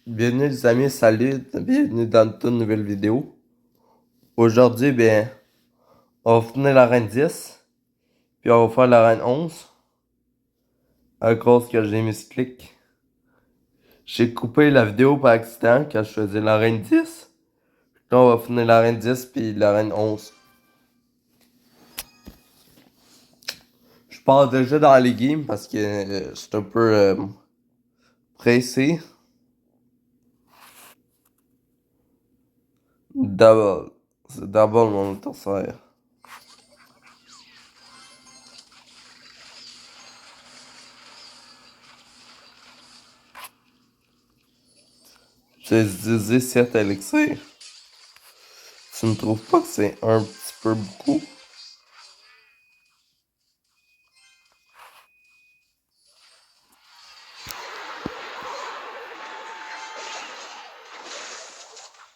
Bienvenue les amis, salut, bienvenue dans toute nouvelle vidéo. Aujourd'hui, on va finir l'arène 10, puis on va faire l'arène 11, à cause que j'ai mis ce clic. J'ai coupé la vidéo par accident quand je faisais l'arène 10. Là, on va finir l'arène 10 puis l'arène 11. Je pars déjà dans les games parce que je suis un peu pressé. Double. C'est double mon adversaire. J'ai utilisé 7 élixirs. Tu ne trouves pas que c'est un petit peu beaucoup?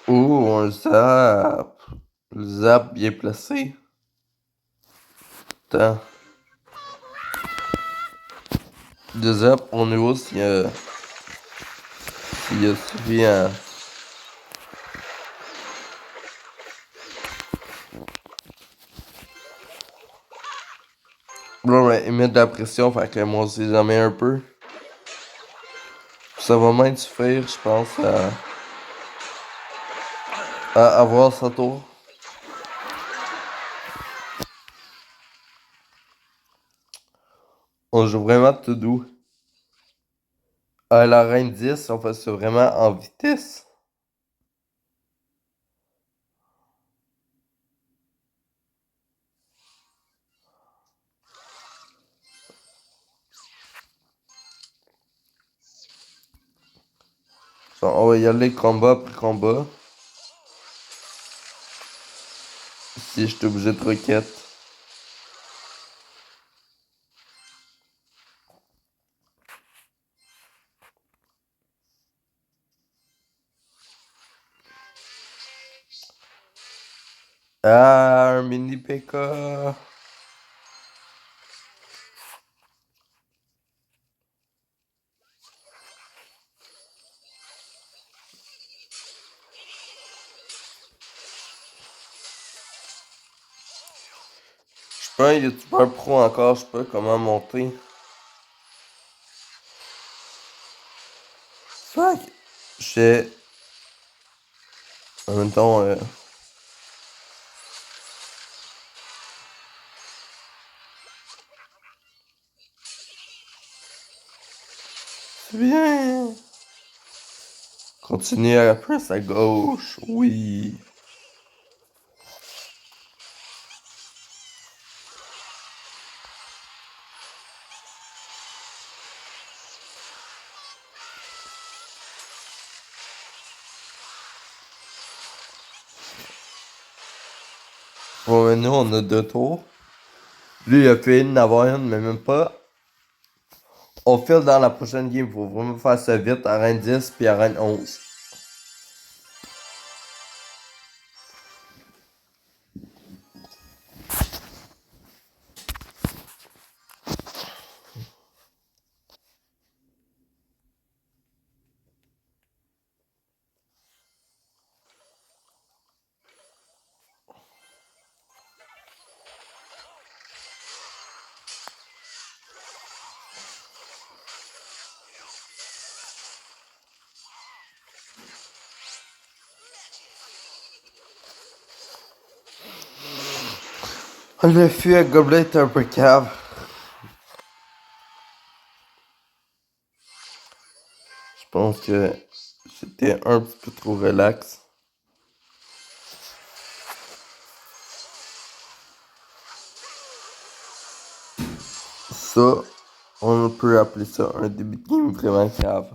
Ouh, un zap. Le zap bien placé. Attends. Le zap, on est où s'il y a suffisant. Là, on va émettre de la pression, fait que moi aussi j'en mets un peu. Ça va même suffire, je pense, à avoir sa tour. On joue vraiment tout doux. À la reine 10, on fait ça vraiment en vitesse. Genre, on va y aller combat après combat. Si je suis obligé de requête. Ah, un mini PK. Je suis pas un youtubeur pro encore, je sais pas comment monter. Fuck! J'ai. En même temps, c'est bien! Continuez à press à gauche, oui. Bon, maintenant, on a 2 tours. Lui, il a fait une avoir une, mais même pas. On file dans la prochaine game. Faut vraiment faire ça vite. Arène 10 puis arène 11. Le fût à gobelet est un peu cave. Je pense que j'étais un petit peu trop relax. Ça, on peut appeler ça un début de game vraiment cave.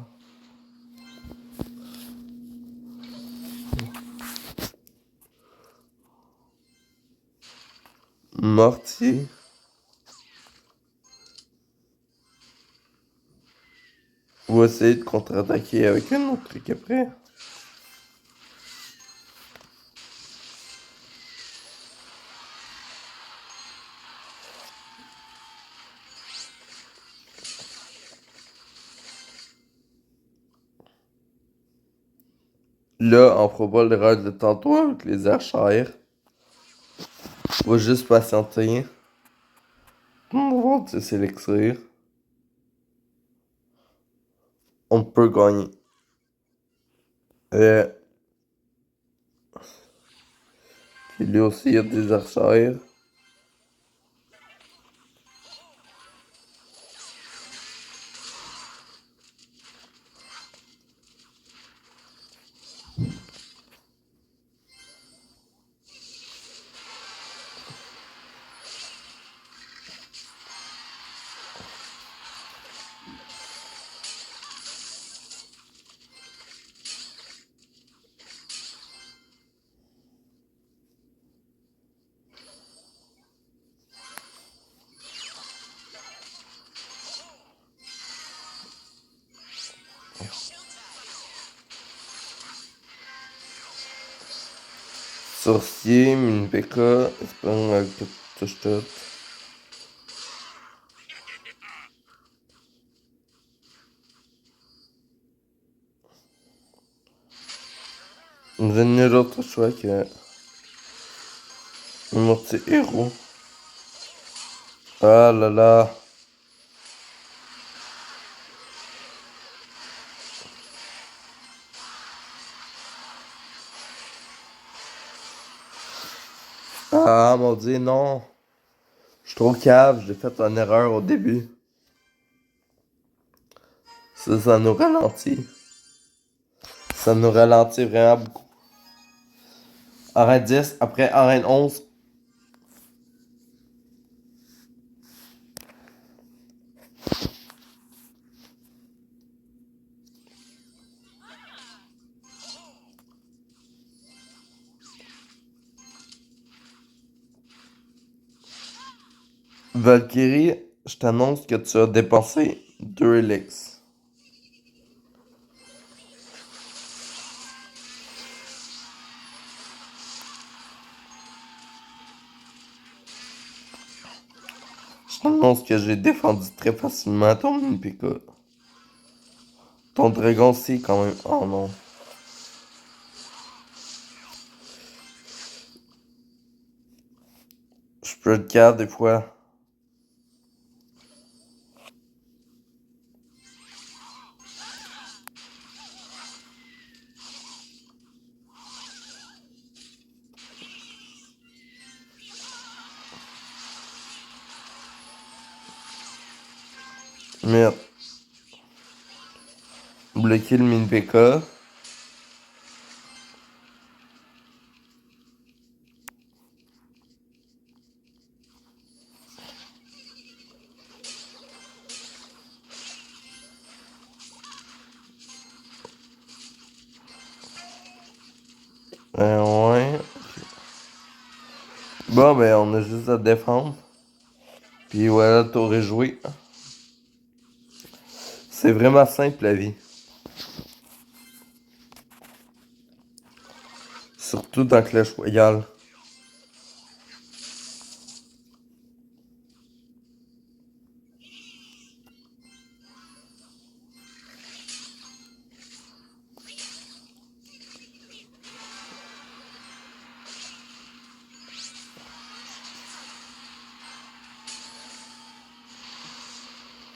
Mortier. On va essayer de contre-attaquer avec un autre truc après. Là, on fera pas l'erreur de tantôt avec les archères. On va juste patienter. On va voir si l'élixir. On peut gagner. Puis lui aussi, il y a des archères. Sorcier, mine PK, espérons avec tout. Nous avons nul autre choix que un mortier héros. Ah là là. Ah mon dieu, non. Je suis trop cave, j'ai fait une erreur au début. Ça nous ralentit. Ça nous ralentit vraiment beaucoup. Arène 10, après arène 11. Valkyrie, je t'annonce que tu as dépensé 2 elix. Je t'annonce que j'ai défendu très facilement ton MPK. Ton dragon aussi quand même. Oh non. Je peux être cave des fois. Merde. Bloquer le mine PK. Ouais. Bon, ben, on a juste à défendre. Puis voilà, t'aurais joué. C'est vraiment simple la vie. Surtout dans Clash Royale.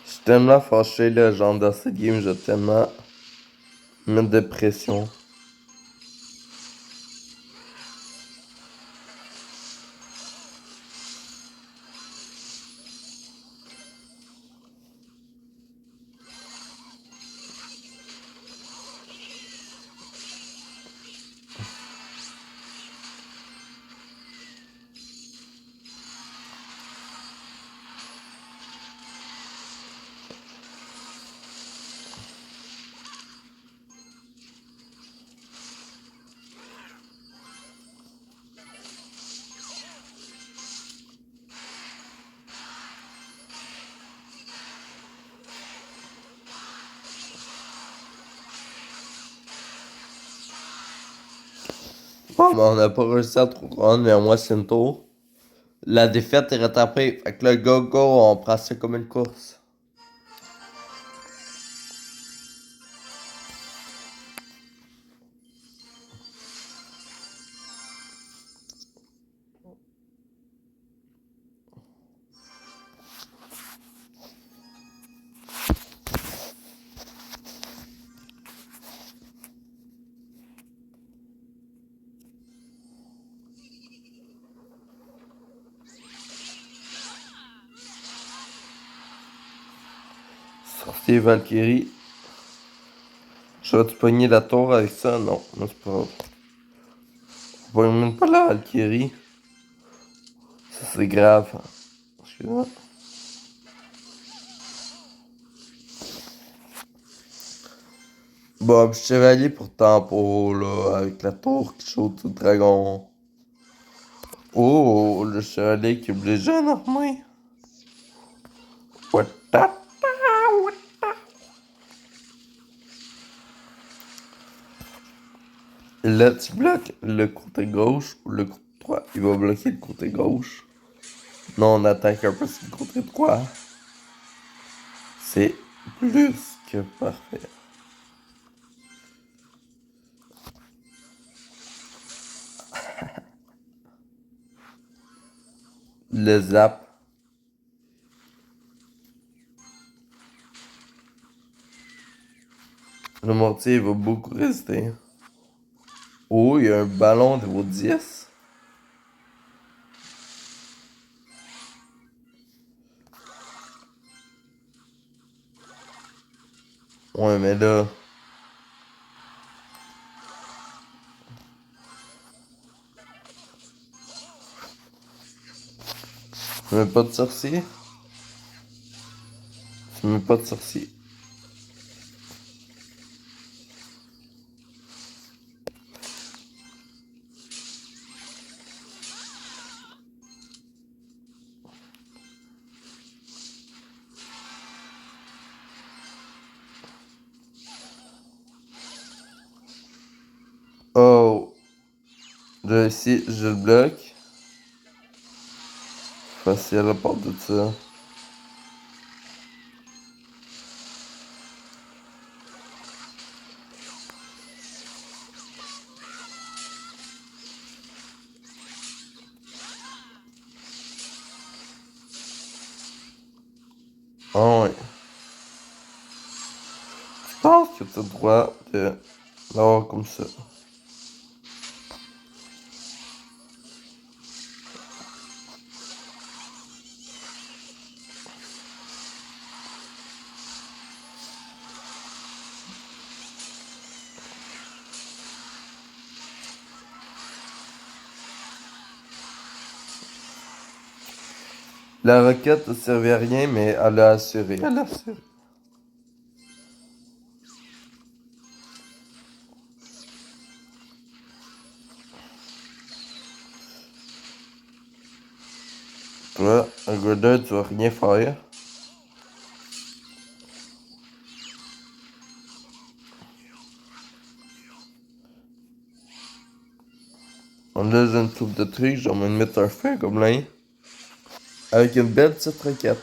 Je suis tellement fâché là, genre dans cette game, je vais tellement mettre de pression. Bon, ben, on n'a pas réussi à trop run, mais moi, c'est une tour. La défaite est rattrapée. Fait que le go-go, on prend ça comme une course. Tes Valkyrie. Je vais-tu pogner la tour avec ça? Non, non c'est pas grave. On pogne même pas la Valkyrie. Ça c'est grave. Excuse-moi. Bob, chevalier pour tempo, là, avec la tour qui saute au dragon. Oh, le chevalier qui oblige un armée. What the... Là, tu bloques le côté gauche ou le côté droit. Il va bloquer le côté gauche. Non, on attaque un peu sur le côté droit. C'est plus que parfait. Le zap. Le mortier il va beaucoup résister. Oh, il y a un ballon niveau 10. Ouais, mais là... Tu mets pas de sorcier? Tu mets pas de sorcier. Oh. Là, ici, je le bloque. Facile à part de ça. Ah ouais. Je pense que tu as le droit de l'avoir comme ça. La roquette ne servait à rien, mais elle a assuré. Elle a assuré. Toi, un Gridder, tu vas rien faire. Là, j'ai une coupe de trucs, je vais me mettre un feu comme là. Avec une belle petite roquette.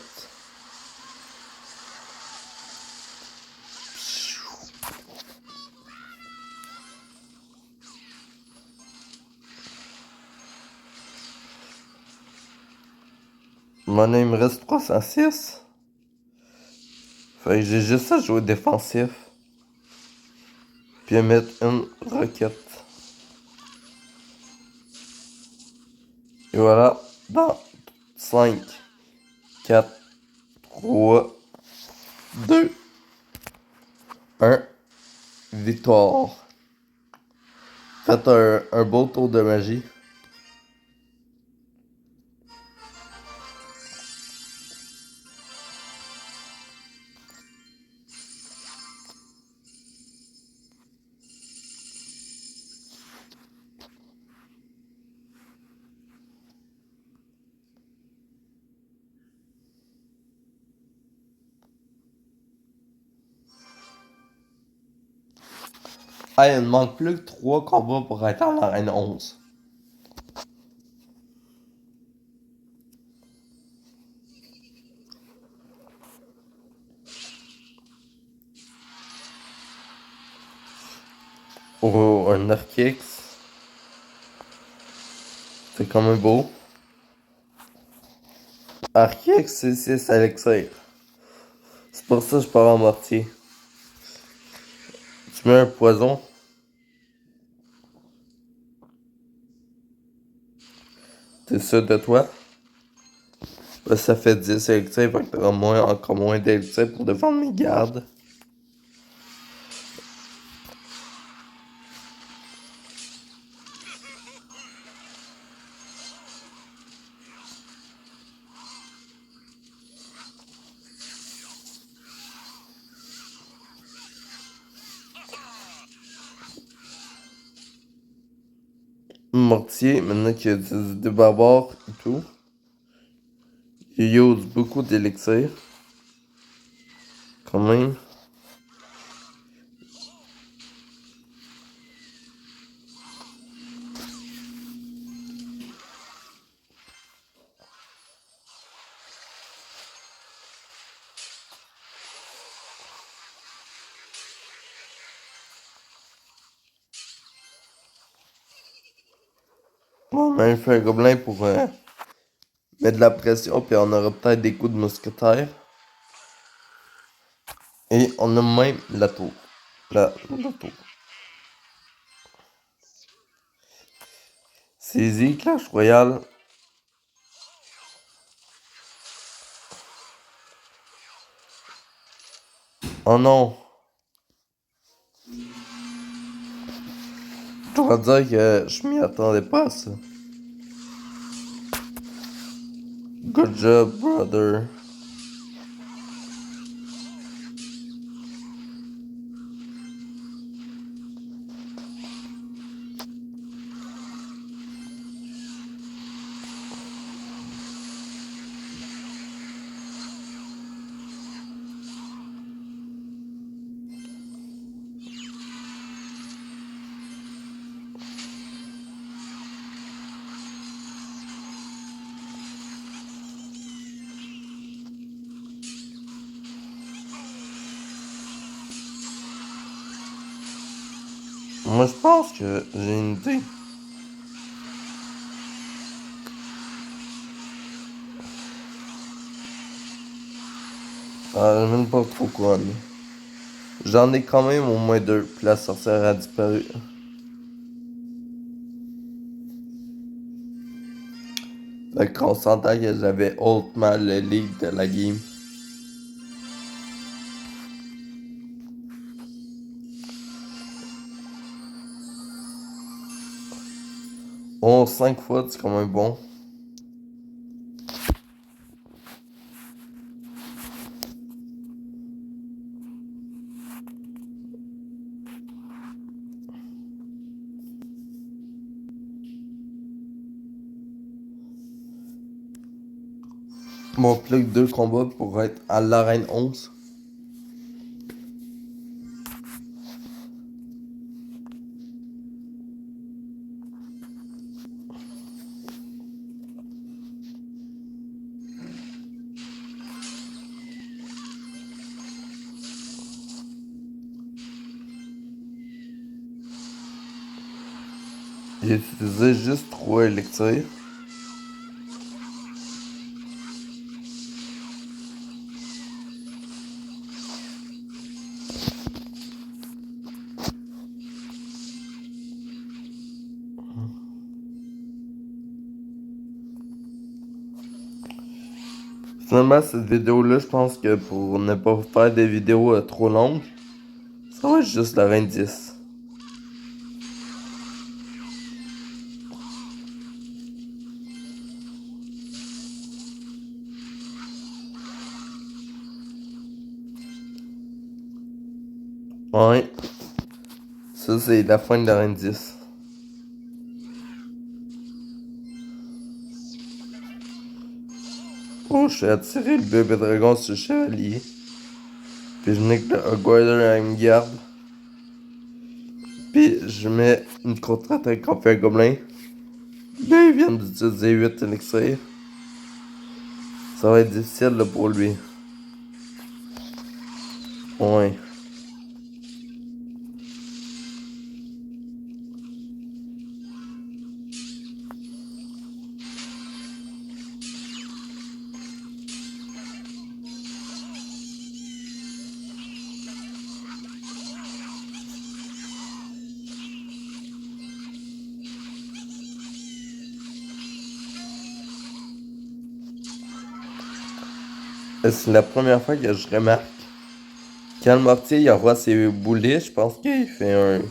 Mon il me reste 306. Fait que j'ai juste à jouer défensif. Puis à mettre une roquette. Et voilà, dans 5, 4, 3, 2, 1, victoire. Faites un beau tour de magie. Ah, il me manque plus que 3 combats pour être en arène 11. Oh, un Archix. C'est quand même beau. Archix, c'est 6 Elixir. C'est pour ça que je pars en mortier. Tu mets un poison. T'es sûr de toi? Ça fait 10 électriques, fait que t'auras encore moins d'électriques pour défendre mes gardes. Mortier, maintenant qu'il y a des barbares et tout, il use beaucoup d'élixir. Quand même. On a fait un gobelin pour mettre de la pression, puis on aura peut-être des coups de mousquetaire. Et on a même la tour. La tour. Saisie, Clash Royale. Oh non! Je dois dire que je m'y attendais pas à ça. Good job, brother. Moi, je pense que j'ai une idée. Ah, je sais même pas trop quoi, mais... J'en ai quand même au moins deux, puis la sorcière a disparu. Fait qu'on s'entend que j'avais hautement le lead de la game. Oh, 5 fois, c'est quand même bon. Mon plug 2 combats pour être à l'arène 11. J'ai utilisé juste 3 électriques. Finalement, cette vidéo-là, je pense que pour ne pas faire des vidéos trop longues, ça va être juste l'arène 10. Ouais. Ça, c'est la fin de l'arène 10. Oh, je vais attirer le bébé dragon sur le chevalier. Puis je nique le Hogwarder à une garde. Puis je mets une contre-attaque en fait un gobelin. Là, il vient d'utiliser 8 élixirs. Ça va être difficile là, pour lui. Ouais. C'est la première fois que je remarque. Quand le mortier il envoie ses boulets, je pense qu'il fait un.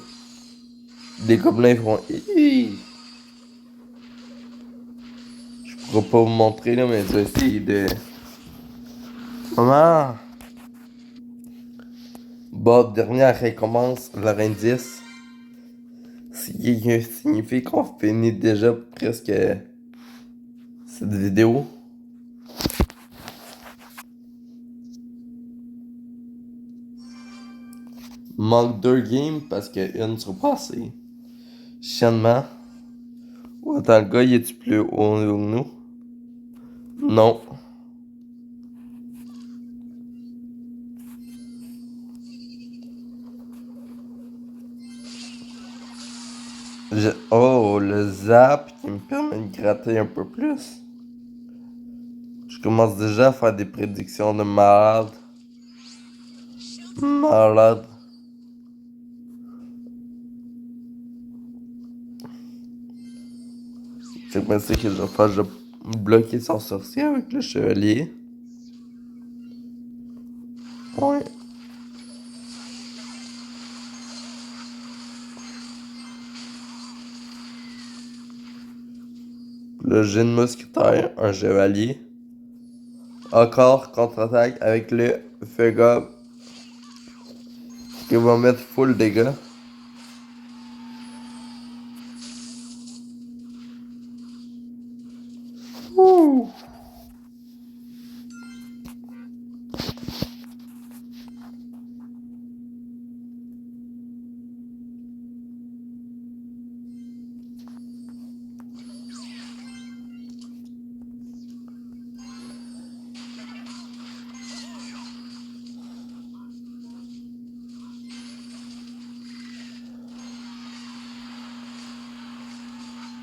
Les gobelins font. Hi! Je pourrais pas vous montrer là, mais je vais essayer de. Maman! Bon, dernière récompense, la reine 10. Ce qui signifie qu'on finit déjà presque cette vidéo. Manque 2 games parce que une sont passées. Chiennement. Ou attends, le gars, il est-tu plus haut que nous? Non. Oh, le zap qui me permet de gratter un peu plus. Je commence déjà à faire des prédictions de malade. Malade. C'est pas ça que je vais faire. Je vais bloquer son sorcier avec le chevalier. Ouais. Le j'ai une mousquetaire, un chevalier. Encore contre-attaque avec le feu gobe qui va mettre full dégâts. Ouh.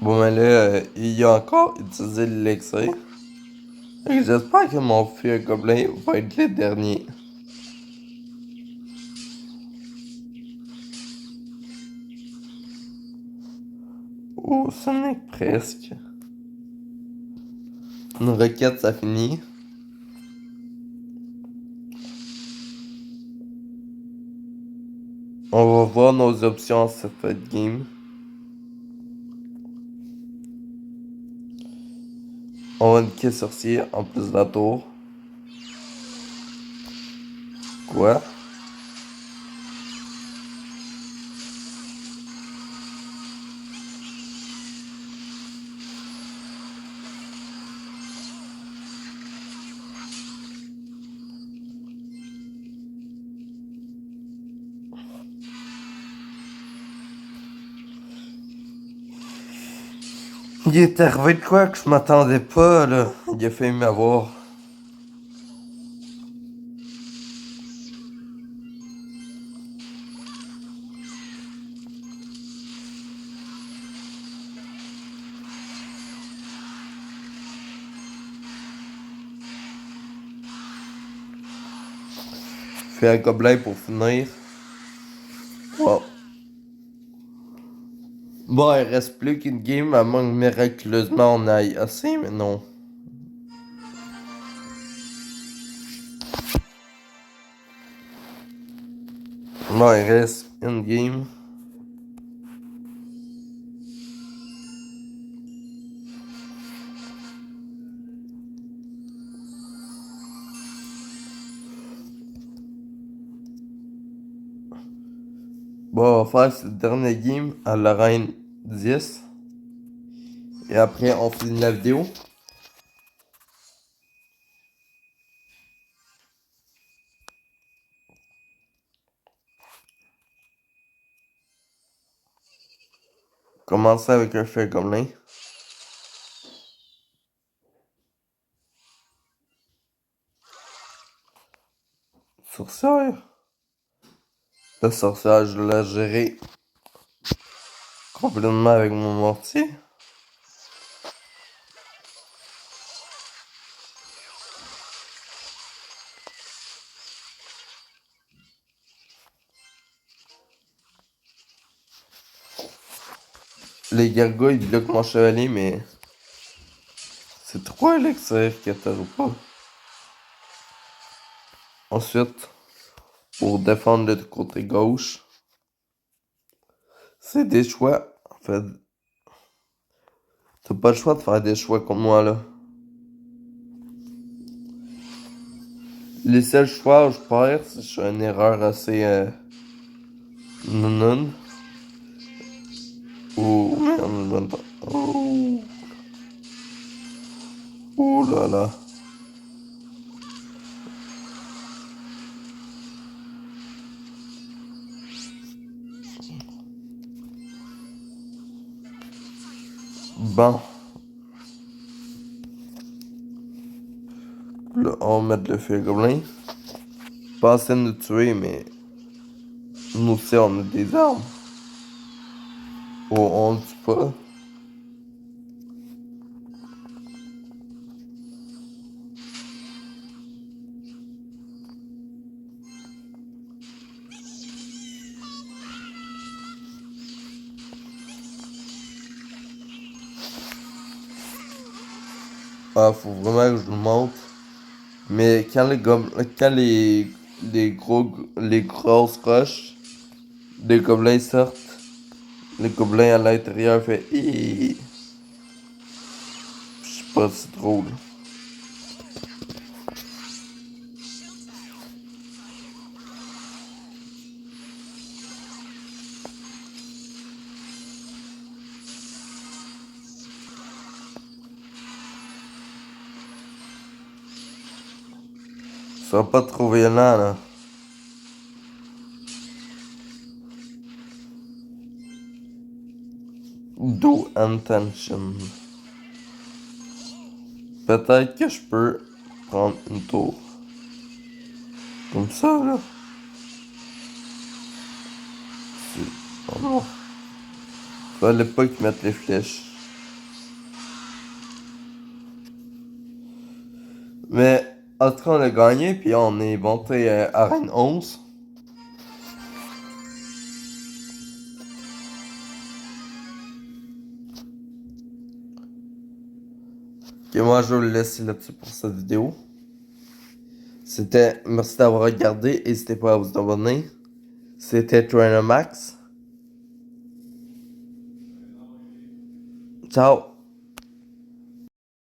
Bon, mais là, il a encore utilisé l'élixir. Et j'espère que mon feu gobelin va être le dernier. Oh, ce n'est que presque. Une requête, ça finit. On va voir nos options cette game. On va une caisse sorcier en plus de la tour. Quoi? Il est arrivé de quoi que je m'attendais pas, là. Il a failli m'avoir. Fait un gobelin pour finir. Wow. Bon, il reste plus qu'une game, à moins que miraculeusement on aille assez, mais non. Bon, il reste une game. Bon, on va faire cette dernière game à la reine 10. Et après, on finit la vidéo. Commencer avec un feu gobelin. Sorcière. Le sorcière, je l'ai géré complètement avec mon mortier. Les gargouilles bloquent mon chevalier, mais c'est 3 élixirs que t'as pas. Ensuite, pour défendre le côté gauche, c'est des choix. En fait, t'as pas le choix de faire des choix comme moi là. Les seuls choix où je perds, c'est que je fais une erreur assez non. Oh merde, oh, oh là là. Bon. Là, on va mettre le feu gobelin. Pas en train de nous tuer, mais nous aussi on a des armes. Oh, on le tue pas. Ah, faut vraiment que je le montre. Mais quand les grosses roches, les gobelins sortent, le gobelin à l'intérieur fait Hi. Je sais pas, c'est drôle. Sois pas trop violent là. Do intention. Peut-être que je peux prendre une tour. Comme ça là. Oh non. Fallait pas qu'ils mettent les flèches. Mais en tout cas, on a gagné, puis on est monté à Arène 11. Et moi, je vais le laisser là-dessus pour cette vidéo. Merci d'avoir regardé. N'hésitez pas à vous abonner. C'était Trainer Max. Ciao.